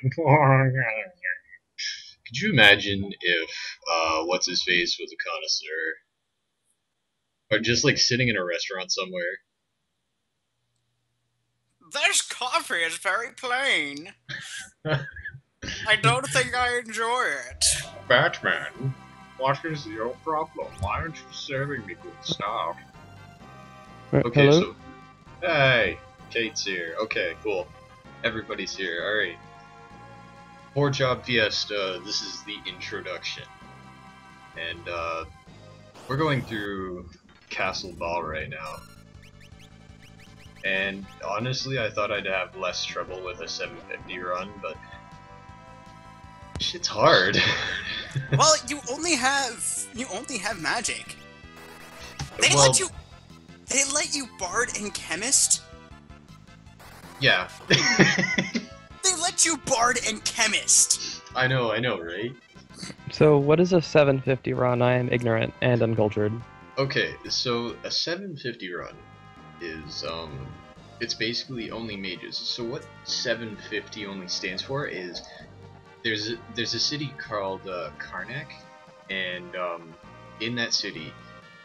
Could you imagine if what's his face was a connoisseur, or just like sitting in a restaurant somewhere? This coffee is very plain. I don't think I enjoy it. Batman, what is your problem? Why aren't you serving me good stuff? Okay, Hello? so hey, Kate's here. Okay, cool. Everybody's here. All right. Poor Job Fiesta. This is the introduction, and we're going through Castle Ball right now. And honestly, I thought I'd have less trouble with a 750 run, but shit's hard. Well, you only have magic. They Well, let you they let you bard and chemist. yeah. They let you bard and chemist. I know, right? So, what is a 750 run? I am ignorant and uncultured. Okay, so a 750 run is it's basically only mages. So what 750 only stands for is there's a city called Karnak, and in that city you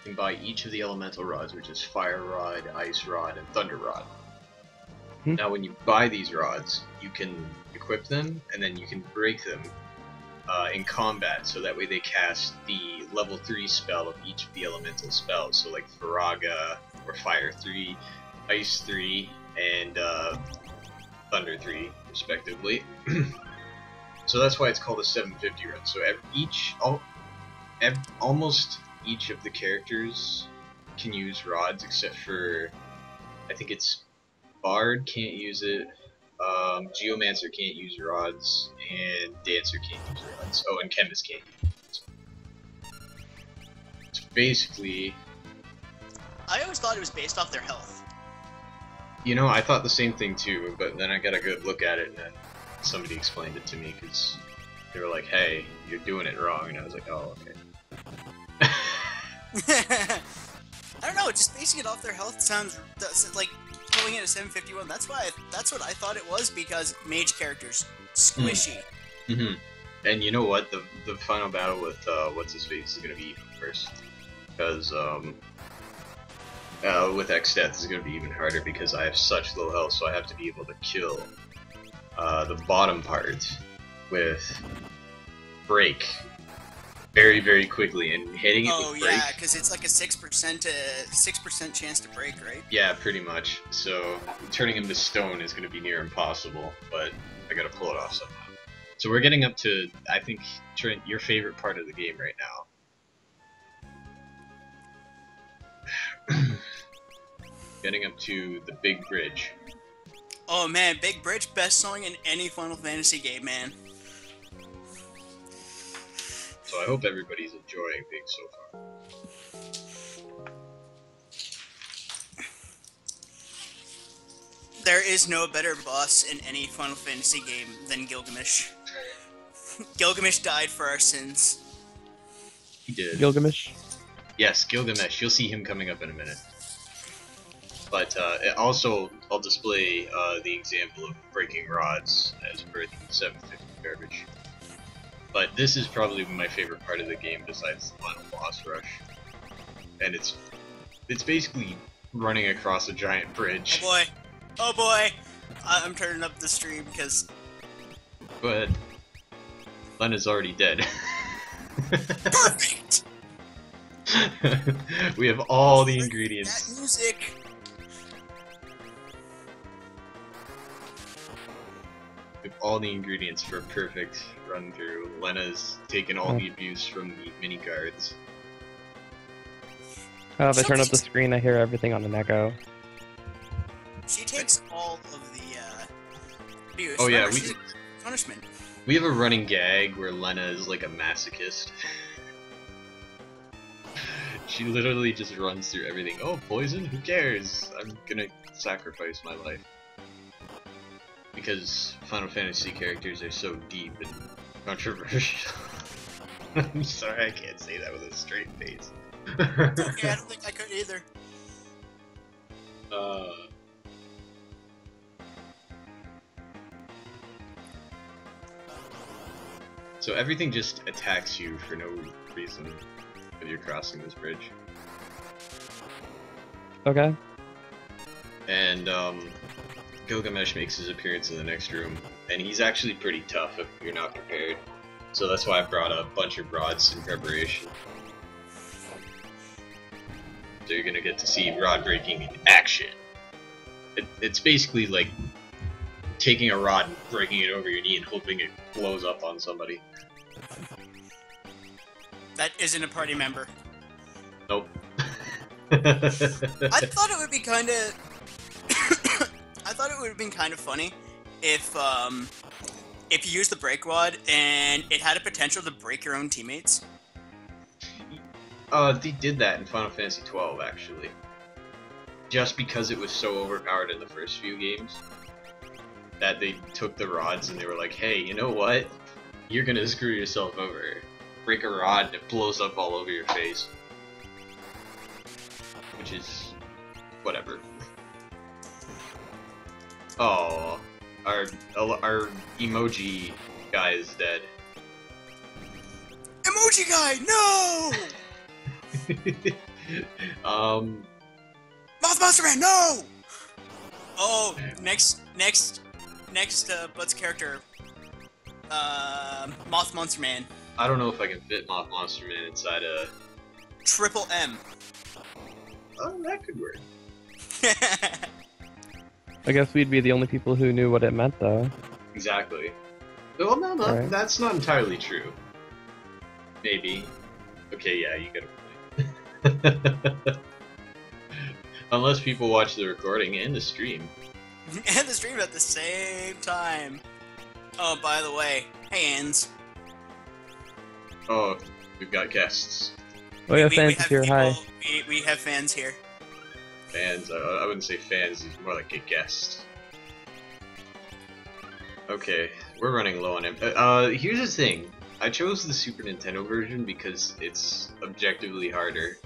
can buy each of the elemental rods, which is fire rod, ice rod, and thunder rod. Hmm? Now when you buy these rods, you can equip them and then you can break them in combat, so that way they cast the level 3 spell of each of the elemental spells. So like Faraga or Fire 3, Ice 3, and Thunder 3, respectively. So that's why it's called a 750 run. So almost each of the characters can use rods, except for I think it's Bard can't use it. Geomancer can't use rods, and Dancer can't use rods. Oh, and Chemist can't use rods. It's basically, I always thought it was based off their health. I thought the same thing too, but then I got a good look at it, and then somebody explained it to me, because they were like, hey, you're doing it wrong, and I was like, oh, okay. I don't know. Just basing it off their health sounds like pulling it at 751. That's what I thought it was, because mage characters squishy. Mm-hmm. And you know what? The final battle with what's his face is gonna be even worse, because with X death is gonna be even harder because I have such low health, so I have to be able to kill the bottom part with break very very quickly, and hitting it Oh with break. yeah, because it's like a 6% chance to break, right? Yeah, pretty much. So turning him to stone is gonna be near impossible, but I gotta pull it off somehow. So we're getting up to, I think, Trent, your favorite part of the game right now. Getting up to the big bridge. Oh man, Big Bridge, best song in any Final Fantasy game, man. So I hope everybody's enjoying Big so far. There is no better boss in any Final Fantasy game than Gilgamesh. Gilgamesh died for our sins. He did. Gilgamesh? Yes, Gilgamesh. You'll see him coming up in a minute. But also, I'll display the example of breaking rods as per the 750 garbage. But this is probably my favorite part of the game besides the final boss rush. And it's basically running across a giant bridge. Oh boy. Oh boy. I'm turning up the stream because... Go ahead. Lena's already dead. Perfect! We have all the ingredients. That music! We have all the ingredients for a perfect run through. Lena's taken all the abuse from the mini guards. Oh, if I turn up the screen, I hear everything on an echo. She takes all of the abuse. Oh yeah, Remember, punishment. We have a running gag where Lena is like a masochist. She literally just runs through everything. Oh, poison? Who cares? I'm gonna sacrifice my life. Because Final Fantasy characters are so deep and controversial. I'm sorry, I can't say that with a straight face. Okay, I don't think I could either. So everything just attacks you for no reason when you're crossing this bridge. Okay. And Gilgamesh makes his appearance in the next room, and he's actually pretty tough if you're not prepared. So that's why I brought a bunch of rods in preparation. So you're gonna get to see rod breaking in action. It's basically like taking a rod and breaking it over your knee and hoping it blows up on somebody. That isn't a party member. Nope. I thought it would be kind of. I thought it would have been kind of funny if you used the break rod and it had a potential to break your own teammates. They did that in Final Fantasy XII, actually. Just because it was so overpowered in the first few games, that they took the rods and they were like, hey, you know what? You're gonna screw yourself over. Break a rod and it blows up all over your face. Which is... whatever. Oh, our emoji guy is dead. Emoji guy, no! Moth Monster Man, no! Oh, next, Bud's character, Moth Monster Man. I don't know if I can fit Moth Monster Man inside a... Triple M. Oh, that could work. I guess we'd be the only people who knew what it meant, though. Exactly. Well, no, Right. That's not entirely true. Maybe. Okay, yeah, you got a point. Unless people watch the recording and the stream. And the stream at the same time. Oh, by the way, hands. Oh, we've got guests. Oh yeah, We fans have here, people, hi. we have fans here. Fans, I wouldn't say fans, he's more like a guest. Okay, we're running low on him. Here's the thing. I chose the Super Nintendo version because it's objectively harder.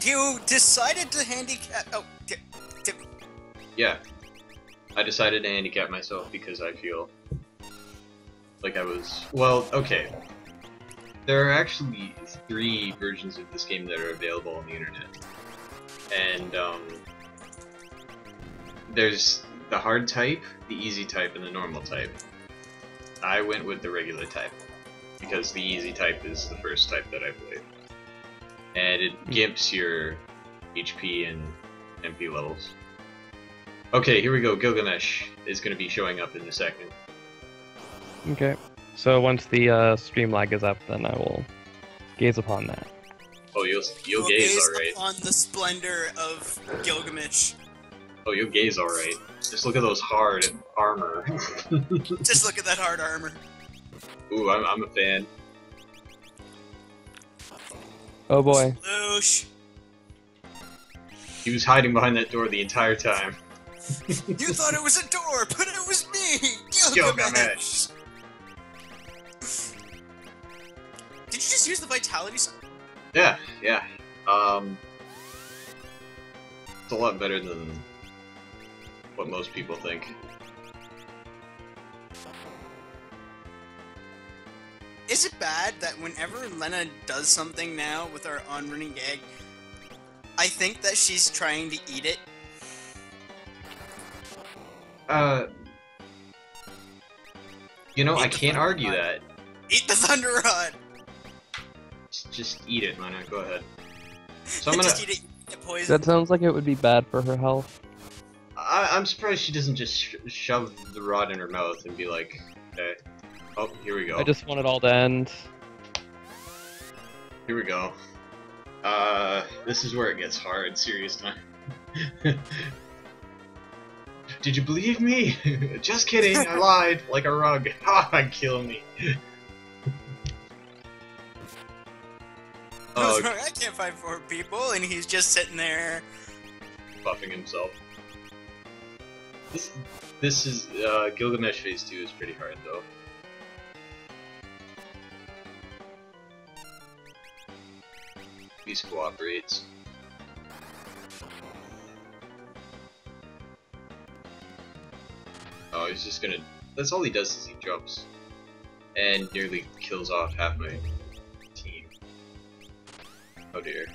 You decided to handicap... Oh, Yeah. I decided to handicap myself because I feel like I was... Well, okay. There are actually 3 versions of this game that are available on the internet. And, there's the hard type, the easy type, and the normal type. I went with the regular type, because the easy type is the first type that I played. And it gimps your HP and MP levels. Okay, here we go. Gilgamesh is going to be showing up in a second. Okay. So once the stream lag is up, then I will gaze upon that. Oh, you'll We'll gaze gaze alright. upon the splendor of Gilgamesh. Oh, you'll gaze alright. Just look at those hard armor. Just look at that hard armor. Ooh, I'm a fan. Oh boy. Sploosh. He was hiding behind that door the entire time. You thought it was a door, but it was me, Gilgamesh. Gilgamesh. Did you just use the vitality sign? Yeah. It's a lot better than what most people think. Is it bad that whenever Lena does something now with our on-running gag, I think that she's trying to eat it? You know, Eat I the can't thunder argue rod. that. Eat the thunder rod! Just eat it, Lena. Go ahead. So I'm Just gonna. eat it, eat poison. That sounds like it would be bad for her health. I'm surprised she doesn't just shove the rod in her mouth and be like, okay. Oh, here we go. I just want it all to end. Here we go. This is where it gets hard, serious time. Did you believe me? Just kidding, I lied, like a rug. Ha, kill me. Oh, I can't fight 4 people, and he's just sitting there. buffing himself. This is, Gilgamesh Phase 2 is pretty hard, though. These cooperates. Oh, he's just gonna... That's all he does is he jumps. and nearly kills off half my team. Oh dear.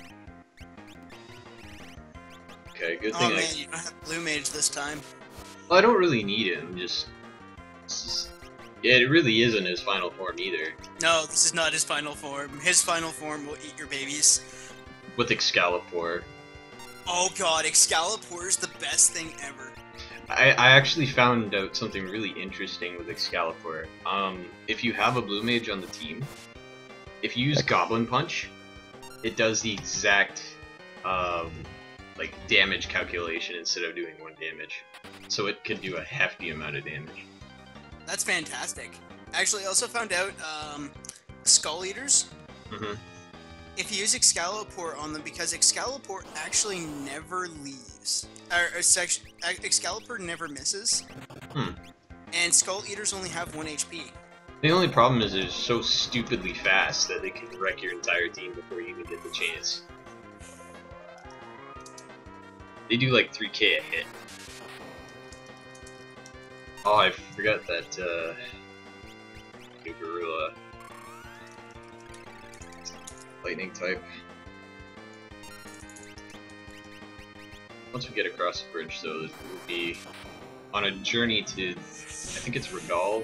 Okay, good thing Oh man, you don't have Blue Mage this time. Well, I don't really need it. It's just... Yeah, it really isn't his final form either. No, this is not his final form. His final form will eat your babies. With Excalibur. Oh god, Excalibur is the best thing ever. I actually found out something really interesting with Excalibur. If you have a Blue Mage on the team, if you use Goblin Punch, it does the exact, like, damage calculation instead of doing 1 damage. So it could do a hefty amount of damage. That's fantastic. Actually, I also found out, Skull Eaters. Mm-hmm. If you use Excalibur on them, because Excalibur actually never leaves. Excalibur never misses. And Skull Eaters only have 1 HP. The only problem is they're so stupidly fast that they can wreck your entire team before you even get the chance. They do like 3k a hit. Oh, I forgot that, new gorilla. Lightning type. Once we get across the bridge, though, we'll be on a journey to, I think it's Regal.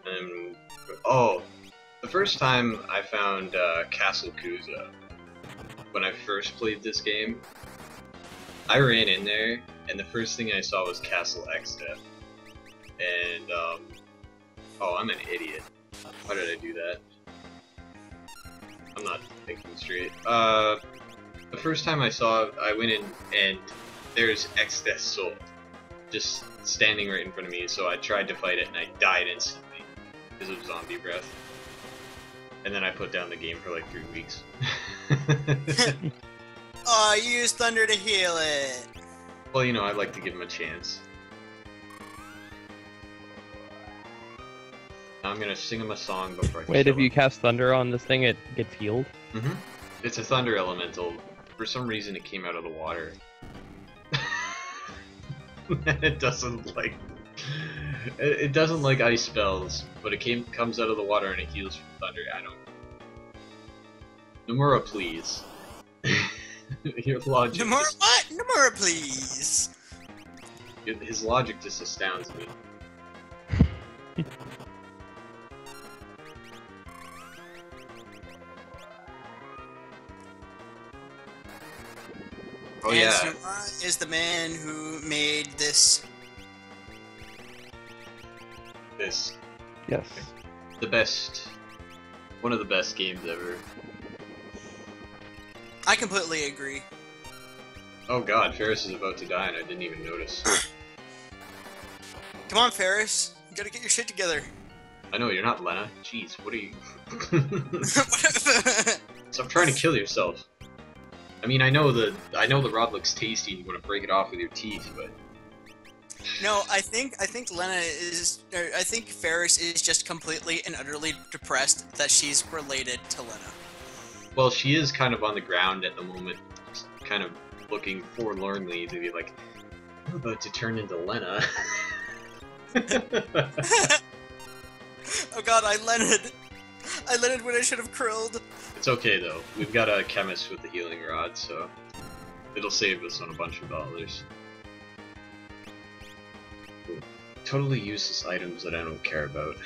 And, oh, the first time I found Castle Kuza, when I first played this game, I ran in there, and the first thing I saw was Castle Exdeath. And, oh, I'm an idiot. Why did I do that? I'm not thinking straight. The first time I saw it, I went in, and there's Exdeath's soul just standing right in front of me, so I tried to fight it, and I died instantly because of zombie breath. And then I put down the game for like 3 weeks. Oh, you used Thunder to heal it! Well, you know, I'd like to give him a chance. Now I'm gonna sing him a song before I Wait, kill if you him. cast Thunder on this thing, it gets healed? Mm-hmm. It's a thunder elemental. For some reason it came out of the water. It doesn't like... It doesn't like ice spells, but it comes out of the water and it heals from thunder. I don't... Nomura, please. Your logic... Nomura, what? Nomura, please! His logic just astounds me. Oh yeah. Nomura is the man who made this. This. Yes. The best. One of the best games ever. I completely agree. Oh god, Ferris is about to die and I didn't even notice. Come on, Ferris. You gotta get your shit together. I know, you're not Lena. Jeez, what are you... Stop trying to kill yourself. I mean, I know the rod looks tasty and you want to break it off with your teeth, but... No, I think Lena is... I think Ferris is just completely and utterly depressed that she's related to Lena. Well, she is kind of on the ground at the moment, just kind of looking forlornly to be like, I'm about to turn into Lena. Oh god, I Leonard when I should have krilled. It's okay though, we've got a chemist with the healing rod, so it'll save us on a bunch of dollars. Totally useless items that I don't care about.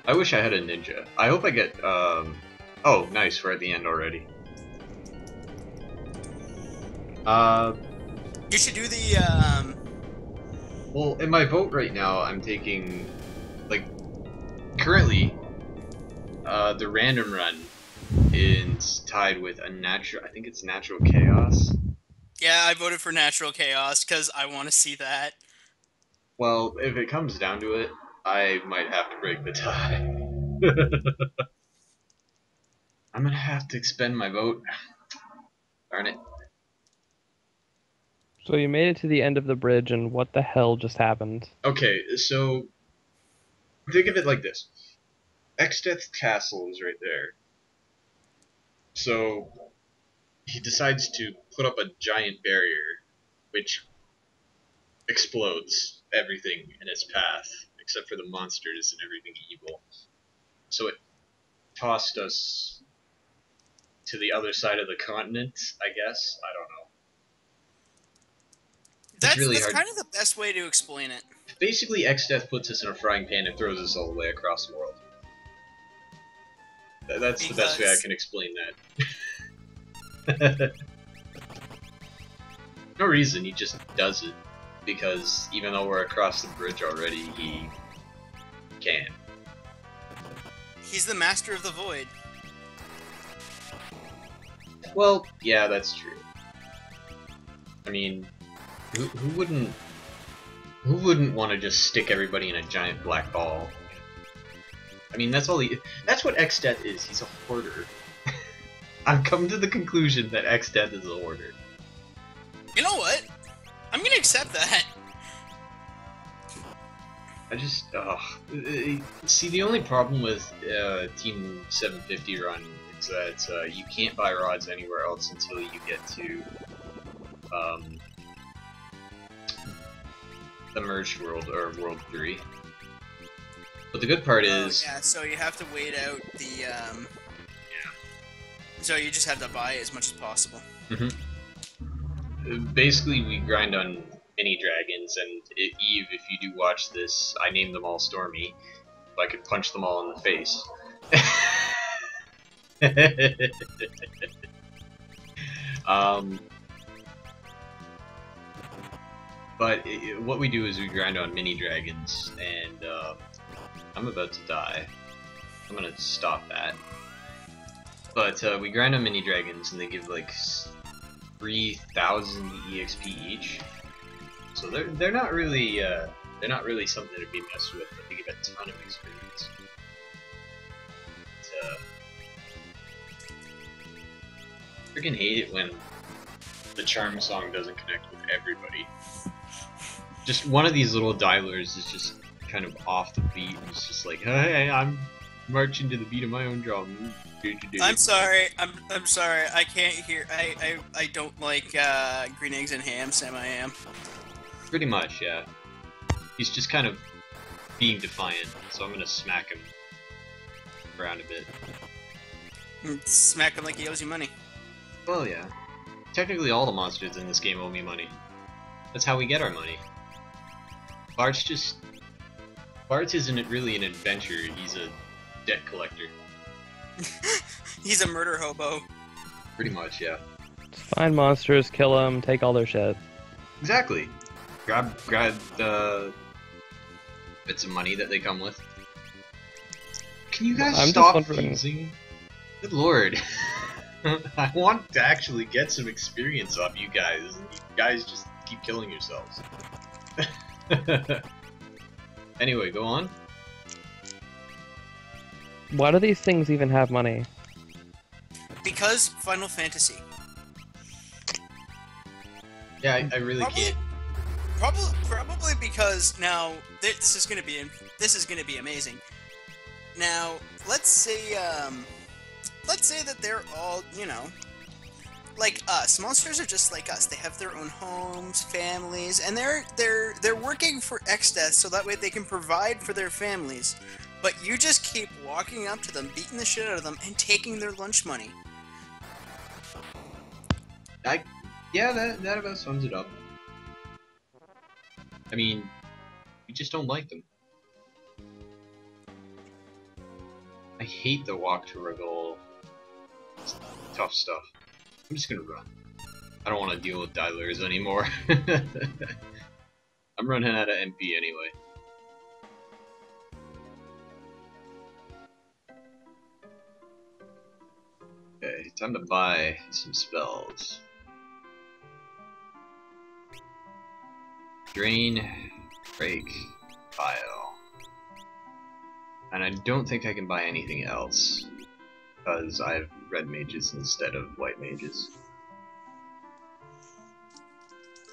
I wish I had a ninja. I hope I get, oh, nice, we're at the end already. You should do the, Well, in my vote right now, I'm taking, like, currently, the random run is tied with a natural, I think it's natural chaos. Yeah, I voted for Natural Chaos, because I want to see that. Well, if it comes down to it, I might have to break the tie. I'm gonna have to expend my vote. Darn it. So you made it to the end of the bridge, and what the hell just happened? Okay, so think of it like this. Exdeath's castle is right there. So he decides to put up a giant barrier, which explodes everything in its path, except for the monsters and everything evil. So it tossed us to the other side of the continent, I guess. I don't know. That's really hard. kind of the best way to explain it. Basically, Xdeath puts us in a frying pan and throws us all the way across the world. That's the best way I can explain that. No reason, he just does it. Because even though we're across the bridge already, he can. He's the master of the void. Well, yeah, that's true. I mean, who wouldn't want to just stick everybody in a giant black ball? I mean, that's what Xdeath is. He's a hoarder. I've come to the conclusion that Xdeath is a hoarder. You know what? I'm gonna accept that. I just, see, the only problem with Team 750 run is that you can't buy rods anywhere else until you get to the merged world, or World 3. But the good part is... yeah, so you have to wait out the, yeah. So you just have to buy as much as possible. Basically, we grind on mini dragons, and Eve, if you do watch this, I named them all Stormy, so I could punch them all in the face. But what we do is we grind on mini dragons, and I'm about to die. I'm gonna stop that. But we grind on mini dragons, and they give like 3,000 EXP each. So they're not really something to be messed with. But they give a ton of experience. Freaking hate it when the charm song doesn't connect with everybody. Just one of these little dialers is just kind of off the beat, and it's just like, hey, I'm marching to the beat of my own drum. I'm sorry. I'm sorry. I can't hear. I don't like green eggs and ham. Sam, I am. Pretty much, yeah. He's just kind of being defiant, so I'm gonna smack him around a bit. Smack him like he owes you money. Well, yeah. Technically, all the monsters in this game owe me money. That's how we get our money. Bart isn't really an adventurer, he's a debt collector. He's a murder hobo. Pretty much, yeah. Find monsters, kill them, take all their shit. Exactly. Grab the bits of money that they come with. Can you guys stop using? Good lord. I want to actually get some experience off you guys, and you guys just keep killing yourselves. Anyway, go on. Why do these things even have money? Because Final Fantasy. Yeah, I really can't. Probably because now this is gonna be amazing. Now let's say that they're all, you know, like us. Monsters are just like us. They have their own homes, families, and they're working for Xdeath so that way they can provide for their families. But you just keep walking up to them, beating the shit out of them, and taking their lunch money. Yeah, that about sums it up. I mean, we just don't like them. I hate the walk to Regal. It's tough stuff. I'm just gonna run. I don't want to deal with dialers anymore. I'm running out of MP anyway. Okay, time to buy some spells. Drain, break, file. And I don't think I can buy anything else, because I have red mages instead of white mages.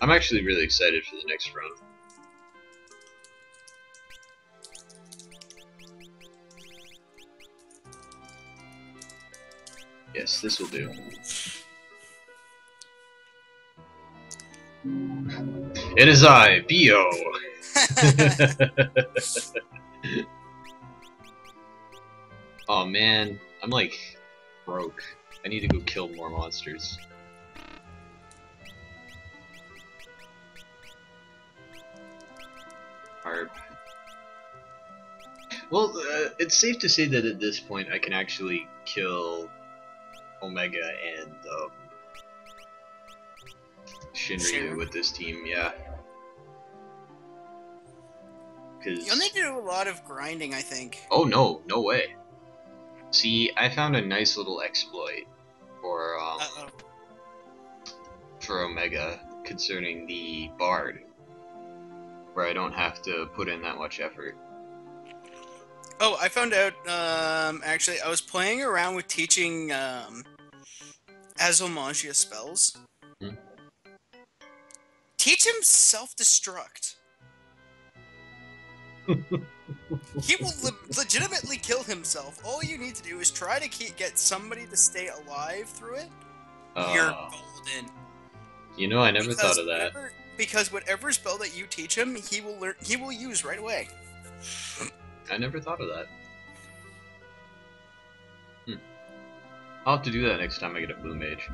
I'm actually really excited for the next run. Yes, this will do. It is I, B.O. Oh man, I'm like broke. I need to go kill more monsters. Harp. Well, it's safe to say that at this point I can actually kill Omega and Shinryu with this team, yeah. You'll need to do a lot of grinding, I think. Oh no, no way. See, I found a nice little exploit for Omega concerning the Bard, where I don't have to put in that much effort. Oh, I found out, actually, I was playing around with teaching, Azomagia spells. Hmm? Teach him self-destruct. He will legitimately kill himself. All you need to do is try to get somebody to stay alive through it. You're golden. You know, I never thought of that. Because whatever spell that you teach him, he will use right away. I never thought of that. I'll have to do that next time I get a blue mage.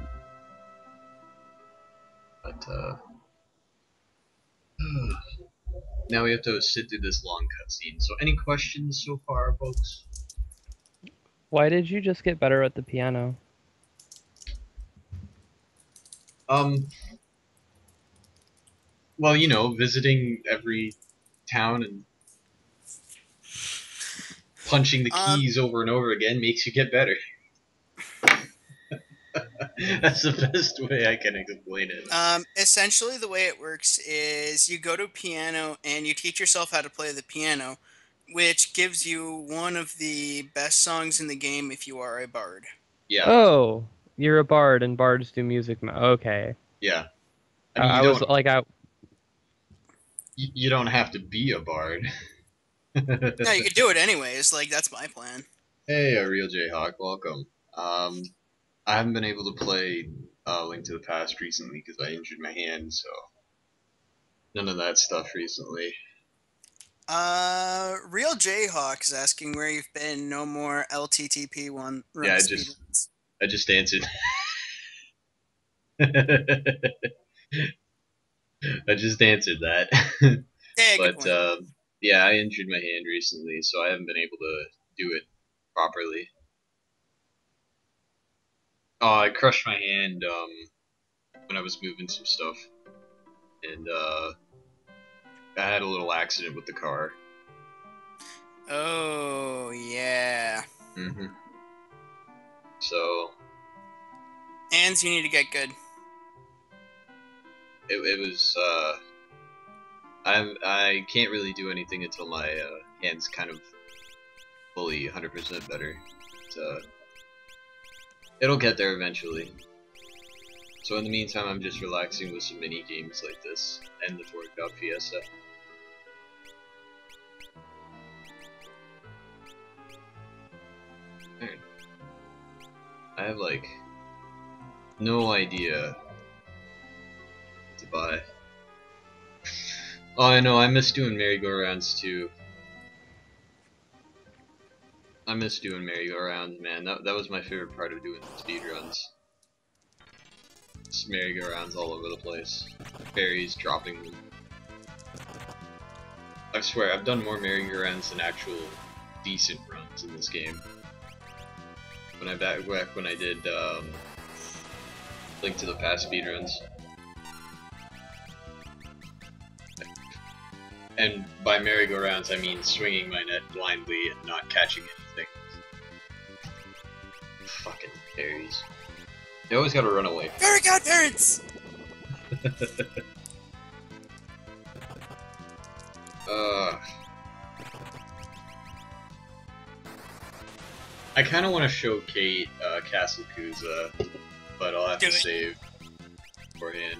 But now we have to sit through this long cutscene. So, any questions so far, folks? Why did you just get better at the piano? Well, you know, visiting every town and punching the keys over and over again makes you get better. That's the best way I can explain it. Essentially, the way it works is you go to piano and you teach yourself how to play the piano, which gives you one of the best songs in the game if you are a bard. Yeah. Oh, you're a bard and bards do music. Okay. Yeah. I mean, I was like, you don't have to be a bard. No, you could do it anyways. Like, that's my plan. Hey, a real Jayhawk, welcome. I haven't been able to play Link to the Past recently because I injured my hand, so none of that stuff recently. Real Jayhawk is asking where you've been. No more LTTP one. Yeah, I just answered. I just answered that. Yeah, but yeah, I injured my hand recently, so I haven't been able to do it properly. Oh, I crushed my hand when I was moving some stuff, and I had a little accident with the car. Oh yeah. Mhm. So. Hands, you need to get good. It was I can't really do anything until my hand's kind of fully 100% better. It'll get there eventually. So in the meantime, I'm just relaxing with some mini games like this and the Tour Cup Fiesta. I have like no idea to buy. Oh, I know, I miss doing merry-go-rounds too. I miss doing merry-go-rounds, man. That was my favorite part of doing speedruns. Just merry-go-rounds all over the place. Fairies dropping them. I swear, I've done more merry-go-rounds than actual decent runs in this game. Back when I did Link to the Past speedruns. And by merry-go-rounds, I mean swinging my net blindly and not catching anything. Fucking fairies. They always gotta run away. Fairy godparents! I kinda wanna show Kate Castle Kuza, but I'll have to save beforehand.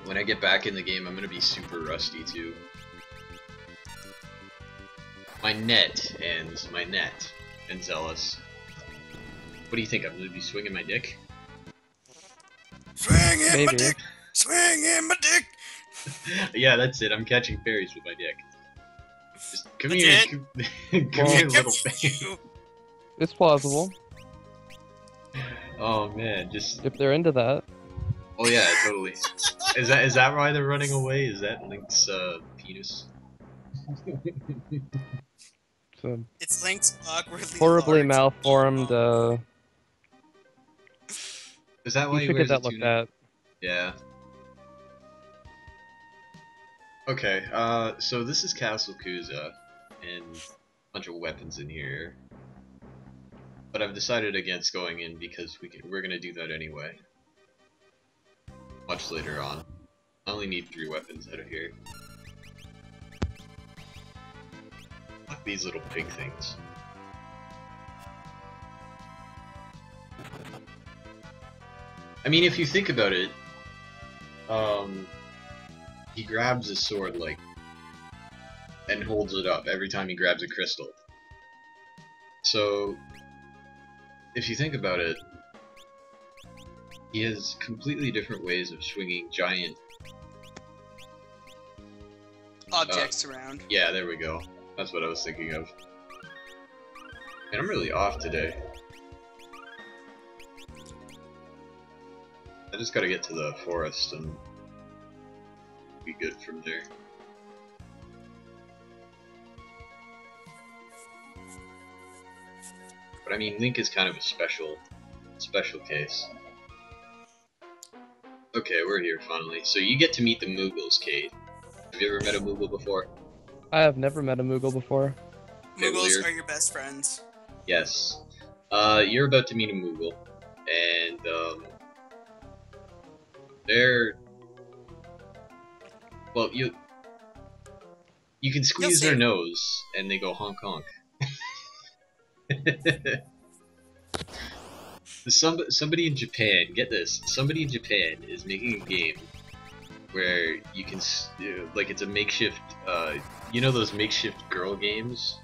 When I get back in the game, I'm gonna be super rusty too. My net and Zealous. What do you think? I'm gonna be swinging my dick? Swinging my dick! swinging my dick. Yeah, that's it. I'm catching fairies with my dick. Just come That's here, it? come here, Come little here, fairy. you. It's plausible Oh man, just if they're into that. oh yeah, totally. Is that why they're running away? Is that Link's penis? So It's Link's awkwardly horribly large malformed. Is that why You he should get wears a that looked tunic? at. Yeah. Okay, so this is Castle Kuza, and a bunch of weapons in here. But I've decided against going in because we're gonna do that anyway. Much later on. I only need 3 weapons out of here. Fuck these little pig things. I mean, if you think about it, he grabs his sword, like, and holds it up every time he grabs a crystal. So, if you think about it, he has completely different ways of swinging giant objects around. Yeah, there we go. That's what I was thinking of. And I'm really off today. I just gotta get to the forest and be good from there. But I mean, Link is kind of a special case. Okay, we're here finally. So you get to meet the Moogles, Kate. Have you ever met a Moogle before? I have never met a Moogle before. Okay, well, Moogles are your best friends. Yes. You're about to meet a Moogle, and they're well, you can squeeze their nose, and they go honk honk. Somebody in Japan, get this, somebody in Japan is making a game where you can, like, it's a makeshift, you know those makeshift girl games?